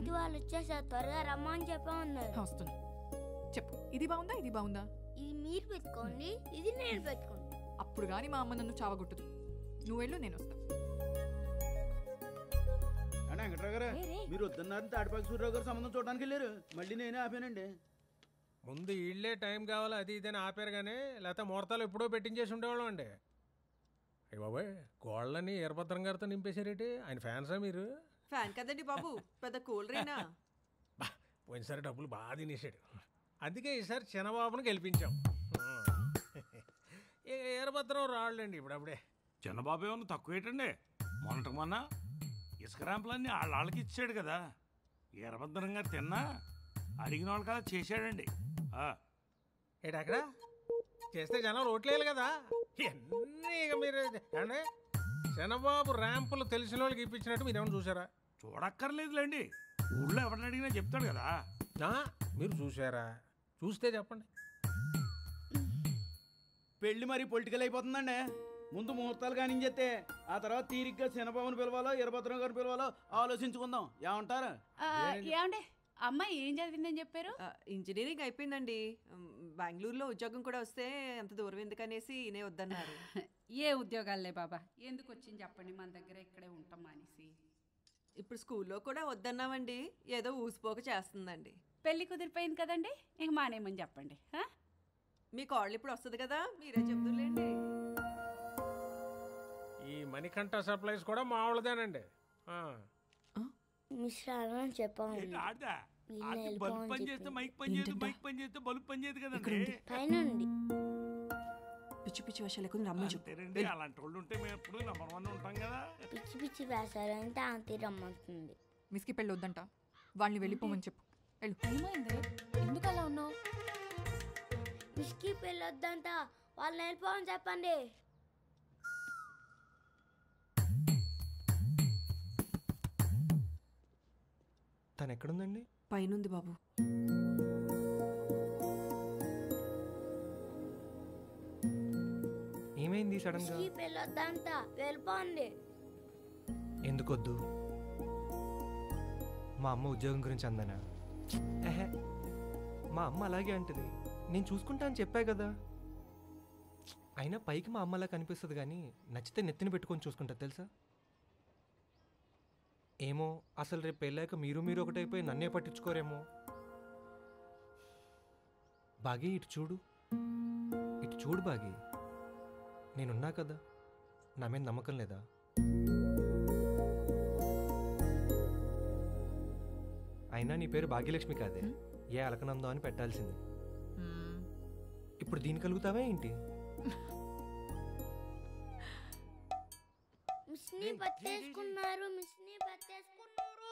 Aunty వాళ్ళు వచ్చేసారు, త్వరగా రమ్మని చెప్పా ఉన్నారు. వస్తున్నా. చెప్పు, ఇది బాగుందా ఇది బాగుందా? ఇది మీరు పెట్టుకోండి, ఇది నేను పెట్టుకోండి. అప్పుడు గాని మా అమ్మ నన్ను చావగొట్టదు. నువ్వు వెళ్ళు, నేను వస్తా. వెంకట్రావు గారు, మీరు వద్దన్నారు తాడిపాకి సూర్యరావు గారు సంబంధం చూడడానికి వెళ్ళారు, మళ్ళీ నేనే ఆపానండి. ముందు ఇళ్లే టైం కావాలి అది ఇదని ఆపారు కానీ లేకపోతే ముహూర్తాలు ఎప్పుడో పెట్టించేసి ఉండేవాళ్ళం అండి. అయ్య బాబాయ్, గోళ్ళని ఈరభద్రం గారితో నింపేశారేంటి? ఆయన ఫ్యాన్సా మీరు? ఫ్యాన్ కదండి బాబు, పెద్ద కూలరేనా? పోయినసారి డబ్బులు బాగా తినేసాడు, అందుకే ఈసారి చిన్నబాబుని గెలిపించాం. ఈరభద్రం రాళ్ళండి ఇప్పుడప్పుడే. చిన్నబాబు ఏమన్నా తక్కువ ఏంటండి? మొన్న ఇసుక ర్యాంపులన్నీ వాళ్ళకి ఇచ్చాడు కదా. ఈరభద్రం గారు తిన్నా అడిగిన వాళ్ళు కదా చేశాడండి. అక్కడ చేస్తే జనం రోట్లేదు కదా. ఎన్ని ఇక మీరు అంటే చిన్నబాబు ర్యాంపులు తెలిసిన వాళ్ళకి ఇప్పించినట్టు మీరేమన్నా చూసారా? చూడక్కర్లేదులేండి, ఊళ్ళో ఎవరిని అడిగినా చెప్తాడు కదా. మీరు చూసారా? చూస్తే చెప్పండి. పెళ్లి మరి పొలిటికల్ అయిపోతుందండి. ముందు ముహూర్తాలు కానించేస్తే ఆ తర్వాత తీరిగ్గా చిన్నబాబుని పిలవాలో ఈరభద్రం గారిని పిలవాలో ఆలోచించుకుందాం. ఏమంటారు? ఏమండి, అమ్మాయి ఏం చదివిందని చెప్పారు? ఇంజనీరింగ్ అయిపోయిందండి. బెంగళూరులో ఉద్యోగం కూడా వస్తే అంత దూరం ఎందుకనేసి ఈయనే వద్దన్నారు. ఏ ఉద్యోగాలే బాబా, ఎందుకు వచ్చింది చెప్పండి, మన దగ్గర ఇక్కడే ఉంటాం అనేసి. ఇప్పుడు స్కూల్లో కూడా వద్దన్నామండి, ఏదో ఊసిపోక చేస్తుందండి. పెళ్లి కుదిరిపోయింది కదండి, ఇంక మానేమని చెప్పండి. మీ కాళ్ళు ఇప్పుడు వస్తుంది కదా, మీరే చెప్తులేండి. ఈ మణికంఠ సప్లైస్ కూడా మామూలుదేనండి. మిశ్రాలని చెప్పాము. బల్బు పని చేస్తే మైక్ పని చేయదు, మైక్ పని చేస్తే బల్బు పని చేయదు కదండి. పైనండి పిచ్చి పిచ్చి వేషాలు ఎక్కువ రమ్మని చెప్పారండి. అలాంటి వాళ్ళు ఉంటే మేము ఎప్పుడు నెంబర్ 1 ఉంటాం కదా. పిచ్చి పిచ్చి వేసారంటే ఆంటీ రమ్మంటుంది. మిస్కి పెళ్ళి వద్దంట, వాళ్ళని వెళ్ళిపోమని చెప్పు. వెళ్ళు. ఏమైంది, ఎందుకు అలా ఉన్నావు? మిస్కి పెళ్ళి వద్దంట, వాళ్ళని వెళ్ళిపోమని చెప్పండి. తను ఎక్కడుందండి? పైనుంది బాబు. ఏమైంది సడన్ గా? మిస్కి పెళ్ళి వద్దంట, వెళ్ళిపోండి. ఎందుకొద్దు? మా అమ్మ ఉద్యోగం గురించి అందనా? మా అమ్మ అలాగే అంటది, నేను చూసుకుంటా అని చెప్పా కదా. అయినా పైకి మా అమ్మలా కనిపిస్తుంది కానీ నచ్చితే నెత్తిని పెట్టుకొని చూసుకుంటా తెలుసా. ఏమో అసలు రేపు పెళ్ళాక మీరు ఒకటైపోయి నన్నే పట్టించుకోరేమో. బాగి ఇటు చూడు బాగి, నేనున్నా కదా, నా మీద నమ్మకం లేదా? అయినా నీ పేరు భాగ్యలక్ష్మి కాదే, ఏ అలకనందో అని పెట్టాల్సింది. ఇప్పుడు దీని కలుగుతావా ఏంటి? మిస్ని పట్టేసుకున్నారు, మిస్ని పట్టేసుకున్నారు.